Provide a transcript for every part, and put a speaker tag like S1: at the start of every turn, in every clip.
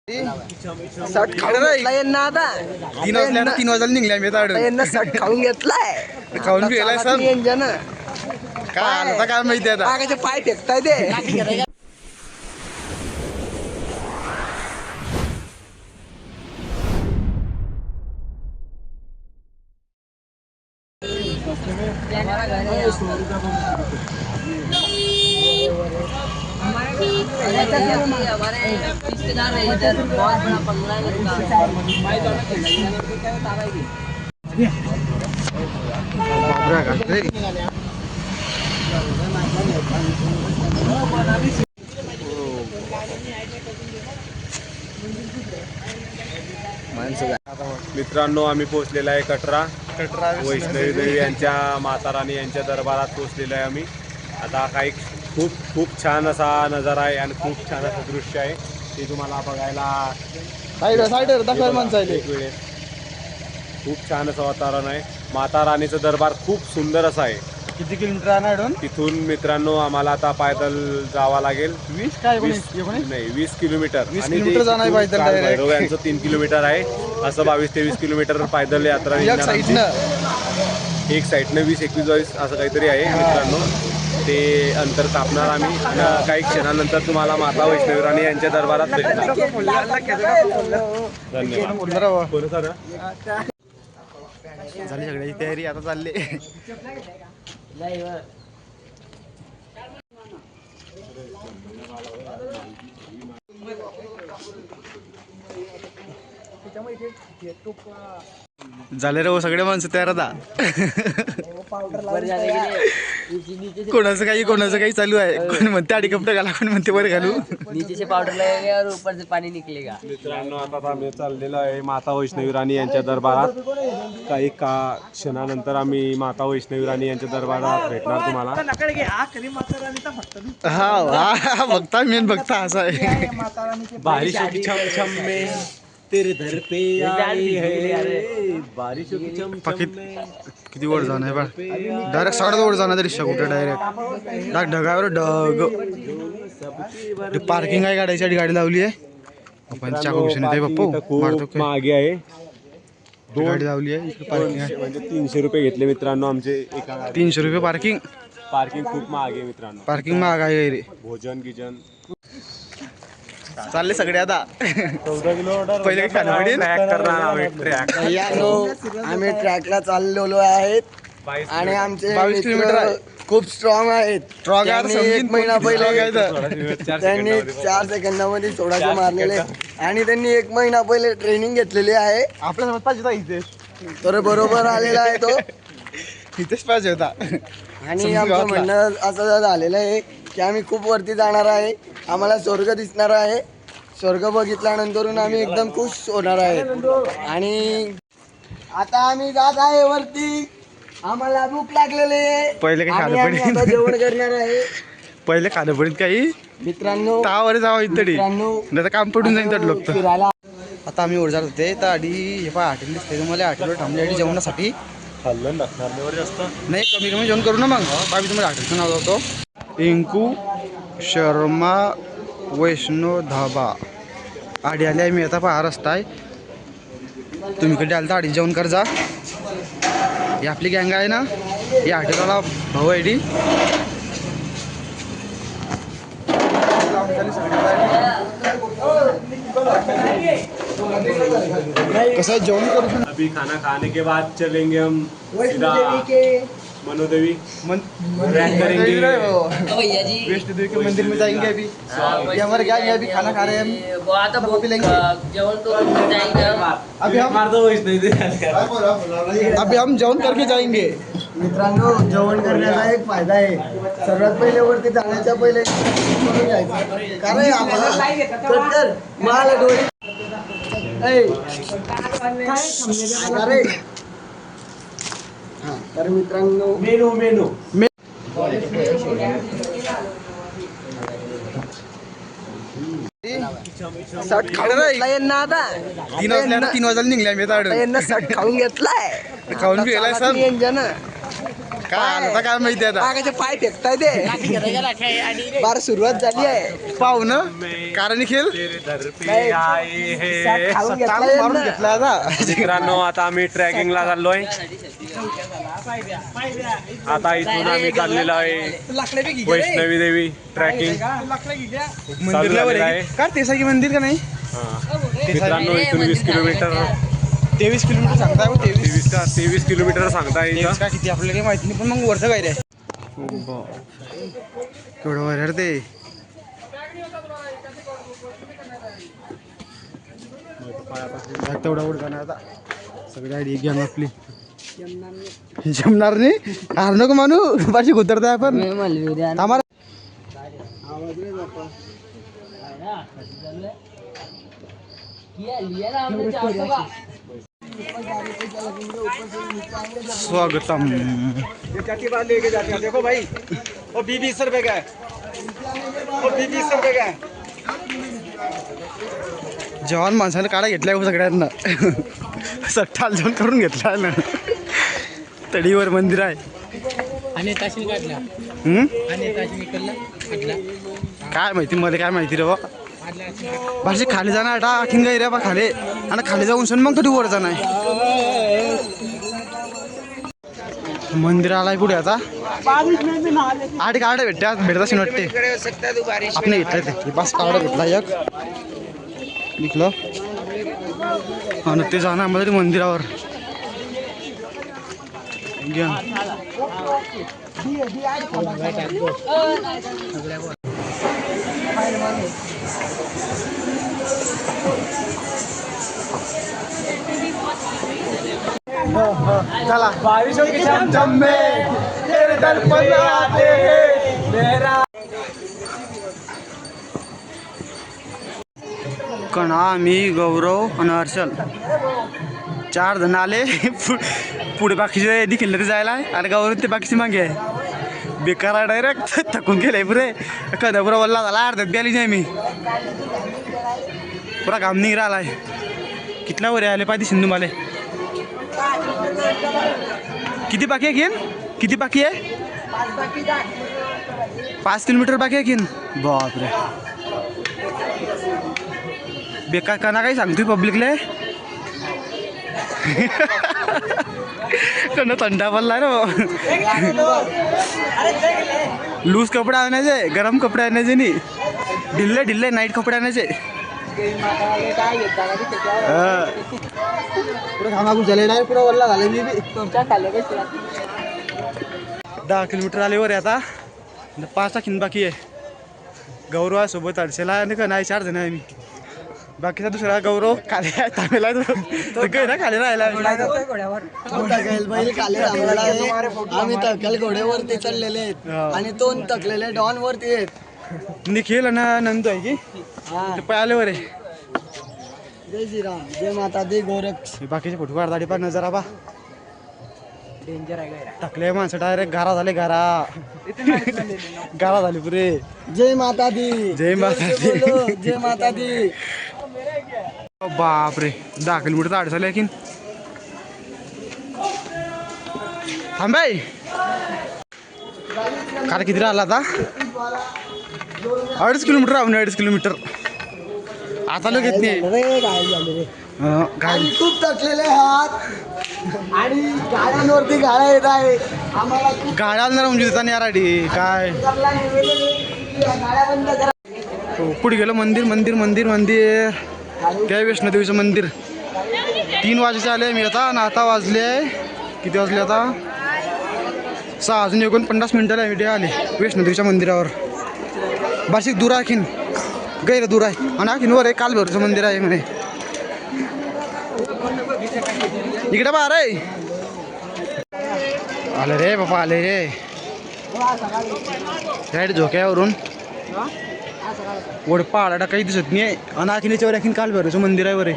S1: Shirt खाऊन घेतला यांना आता
S2: 3 वाजल्या 3 वाजायला निघल्या मी आता
S1: यांना शर्ट खाऊन घेतलाय
S2: खाऊन गेलाय सर
S1: इंजन
S2: काय आलं काय माहिती आता
S1: मागाचे पाय टेकताय ते
S3: हमारे रिश्तेदार है इधर बहुत बड़ा बंगला है
S4: मित्रांनो आम्ही पोहोचलेला आहे कटरा वैष्णवी देवी यांच्या माता राणी यांच्या दरबारात पोहोचलेलो आहे आम्ही आता काही खूप छान असा नजारा आहे आणि खूप छान असं दृश्य आहे ते तुम्हाला बघायला खूप छान असं वातावरण आहे माता राणीचं दरबार खूप सुंदर असं आहे
S2: किती किलोमीटर आहे ना
S4: तिथून मित्रांनो आम्हाला आता पायदल जावं लागेल 20 किलोमीटर आणि भैरव 3 किलोमीटर आहे असं 22-23 किलोमीटर पायदल यात्रा एक साईडनं 20-21 असं काहीतरी आहे मित्रांनो ते अंतर कापणार आम्ही काही क्षणानंतर तुम्हाला माता वैष्णवी राणी यांच्या दरबारात भेटणार धन्यवाद
S2: झाली सगळ्याची तयारी आता चालली झाले रे सगळे माणसं तयार आता कोणाचं काही चालू आहे कोण म्हणते आडी कपडे घाला कोण म्हणते वर घालू
S3: नीचे से पाउडर लगेगा और ऊपर से पानी निकलेगा
S4: मित्रांनो आता आम्ही चाललेलो आहे माता वैष्णवी राणी यांच्या दरबारात काही क्षणानंतर आम्ही माता वैष्णवी राणी यांच्या दरबारात भेटणार तुम्हाला
S2: हा बघता मेन बघता असं आहे
S4: बारिश की छम छम में तेरे दर पे आई है बारिश की छम छम में
S2: किती वर जाणं आहे बघ डायरेक्ट सगळ्यात वर जाणार रिक्षा कुठे डायरेक्ट ढगावर ढग पार्किंग आहे गाडीसाठी गाडी लावली आहे आपण चाकून येते बाप्पू मारतो
S4: मागे आहे
S2: गाडी लावली आहे इकडे पार्किंग आहे
S4: म्हणजे 300 रुपये घेतले मित्रांनो आमचे एका
S2: 300 रुपये
S4: पार्किंग खूप महाग आहे मित्रांनो
S2: पार्किंग महाग आहे रे
S4: भोजन गिजन
S2: चालले सगळे आता
S4: 14 किलो ऑर्डर
S2: पहिले खाणं पडेल
S1: आम्ही ट्रॅकला चाललेलो आहेत आणि आमचे
S2: 22 किलोमीटर आहे
S1: खूप स्ट्रॉंग आहेत
S2: ट्रॉग
S1: एक महिना पहिले त्यांनी 4 सेकंदामध्ये 1600 मारलेले आणि त्यांनी 1 महिना पहिले ट्रेनिंग घेतलेली आहे
S2: आपल्या पाहिजे इथे
S1: तर बरोबर आलेला आहे तो
S2: इथेच पाहिजे होता
S1: आणि आमचं म्हणणं असं झालेलं आहे की आम्ही खूप वरती जाणार आहे आम्हाला स्वर्ग दिसणार आहे स्वर्ग बघितल्यानंतर आम्ही एकदम खुश होणार आहे आणि आता आम्ही जात आहे वरती आम्हाला भूक लागलेली आहे
S2: पहिले काही
S1: आणि
S2: खाणं
S1: आम्ही आता
S2: पडेल
S1: जेवण करणार आहे
S2: पहिले खाणं पडेल काही
S1: मित्रांनो
S2: तावर जावं इतडी
S1: मित्रांनो
S2: नाही तर काम पडून जाईल तर लोक
S1: फिरायला
S2: आता आम्ही वर जात होते तर आधी हे पहा हॉटेल दिसते तुम्हाला हॉटेलवर थांबली जेवणासाठी
S4: खाल्लं लागणार जास्त
S2: नाही कमी जेवण करू ना मग आम्ही तुम्हाला हॉटेलचं नाव होतो इंकू शर्मा वैष्णो धाबा आडी आली आहे मी आता पहा रस्ता आहे तुम्ही कधी आलं तर आडी जेवण कर जा ही आपली गँग आहे ना ही हॉटेलवाला भाऊ आहे डी कसं आहे जेवण करू
S4: अभी खाना खाने के बाद चलेंगे हम सीधा मनोदेवी ट्रैक करेंगे
S3: भैया जी
S2: वैष्णो देवी के मंदिर में जाएंगे अभी ये हमारे क्या है अभी खाना खा रहे हैं हम
S3: वो आता
S2: कॉफी लेंगे
S3: जेवण तो जाएंगे
S2: अभी हम जेवण करके जाएंगे
S1: मित्रांनो जेवण करण्याचा एक फायदा आहे सर्वात पहिले वरती जाण्याच्या पहिले करून घ्यायचं कारण आम्हाला मला डोळे तर मित्रांनो
S4: मेनू
S1: शर्ट खाऊन घेतला यांना आता
S2: 3 वाजल्या निघल्या मी आता
S1: यांना शर्ट खाऊन घेतलाय
S2: खाऊन गेलाय सर
S1: इंजन
S2: काय आता काय माहिती आता
S1: मागाचे पाय फेकताय ते बार सुरुवात झाली आहे
S2: पाहू ना कारण खेळ
S4: तेरे दर पे आए हैं.
S1: खाऊन घेतला
S2: मारून घेतला आता
S4: मित्रांनो आता आम्ही ट्रॅकिंगला चाललोय. आता इथून आम्ही चाललेलो आहे वैष्णवी देवी ट्रॅकिंग
S2: मंदिरला वर आहे का तेसाकी मंदिर का नाही
S4: मित्रांनो इथून 20 किलोमीटर
S2: 23 किलोमीटर सांगताय हो,
S4: 23 किलोमीटर सांगताय इथं.
S2: का किती आपल्याला काही माहिती नाही पण मग वरचं काय रे केवढं वर आहे ते तेवढा उडका नाही आता सगळी आयडी घ्या आपली जमणार नाही हार नको मानू पाशी उतरताय आपण आम्हाला स्वागतम
S1: देखो भाई वो 20 रुपए का है वो 20 रुपए का है
S2: जवान माणसाने काढा घेतलाय हो सगळ्यांना सट्टाल जाऊन करून घेतला ना तडीवर मंदिर आहे
S3: आणि ताशी काढला
S2: हम्म?
S3: आणि ताशी काढला
S2: काय माहिती मला काय माहिती रे बा भाषे खाली जाणार आटा आखीन गाई रे बा खाली आणि खाली जाऊन सण मग थोडी वर जाणार मंदिर आलाय पुढे आता आठ कार्ड भेटतात भेटत असेल वाटते आपण घेतलंय ते बस कार्ड भेटला एक लिखलं आणि ते जाणार आम्हाला मंदिरावर घ्या चला बारिशों के झमझम में तेरे दर्पण आते हैं मेरा कणा मी गौरव आणि हर्षल 4 जण आले पुढे बाकीचे देखील ते जायला आणि गौरव ते बाकीचे मागे आहे बेकार डायरेक्ट थकून गेले पुरे कदा पुरा वल्ला झाला अर्ध्यात गेली नाही मी पुरा घाम निघ राहिलाय कितना वर आले पाहिजे सिंधू माले किती बाकी आहे किन किती बाकी आहे 5 किलोमीटर बाकी आहे किन बापरे बेकार काना काही सांगतोय पब्लिकले कण थंडा पडला ना लूज कपडे आणायचे गरम कपडे आणायचे नाही ढिल्ले ढिल्ले नाईट कपडे आणायचे पुढे घामागून झाले नाही पुढे वरला झाले मी तुमच्या 10 किलोमीटर आले वर आता 5 खिन बाकी आहे गौरव आहे सोबत अडसेला आणि का नाही 4 जण आहे मी बाकीचा दुसरा गौरव खाली आहे थांबेला तो काही ना खाली राहिला
S1: आम्ही तकल घोड्यावरती चढलेले आहेत आणि 2 तकलेले डॉन वरती आहेत
S2: निखिल आणि नंदू आहे की ते पळाल्यावर आहे
S1: जय श्रीराम जय माता दी गोरक्ष
S2: बाकीचे फोटो काढता पण नजर बा
S1: डेंजर आहे
S2: टाकले माणसं डायरेक्ट गारा झाले गारा गारा झाली पुरे
S1: जय माता दी
S2: जय माता दी.
S1: जोरसे बोलो, जय माता दी
S2: बापरे 10 किलोमीटर आड झाले की थांबाई काल किती राहिला आता 2.5 किलोमीटर राहून 2.5 किलोमीटर आता लोक येत नाही
S1: रे घायल झाले रे
S2: गाडी
S1: आणि खूप थकलेले आहात आणि गाड्यांवरती गाड्या येत आहे आम्हाला खूप
S2: गाड्या आणणार म्हणजे देता नाही याराडी काय
S1: करला नाही गाड्या बंद करा
S2: पुढे गेलं मंदिर मंदिर मंदिर मंदिर त्या वैष्णोदेवीचं मंदिर 3 वाजेचे आले मी आता वाजले किती वाजले आता 6 अजून 49 मिनिटाला आले वैष्णोदेवीच्या मंदिरावर बाशिक दूर आखीन गैर दूर आहे आणि आखीन वर आहे कालभैरवचं मंदिर आहे म्हणे इकडे बा रे आले रे बाबा आले रे राईट झोक्यावरून वर पहाडा काही दिसत नाही आणि आखिनीच्यावर आखीन कालभैरवचं मंदिर आहे वर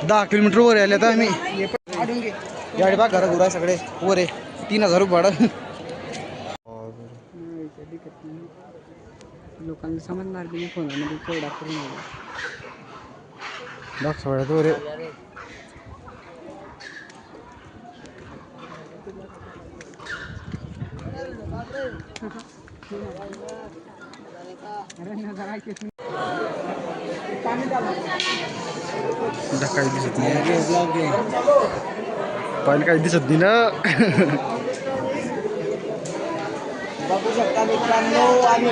S2: 10 किलोमीटर वर आले आता आम्ही गाडी बा घरा घुरा सगळे वर आहे 3000 रुपये भाडं
S3: लोकांना समजणार की फोनमध्ये केवढा करून
S2: दाख सगळ्यात वर आहे काही दिसत नाही पहिले काही दिसत नाही ना.
S1: बघू शकता मित्रांनो आम्ही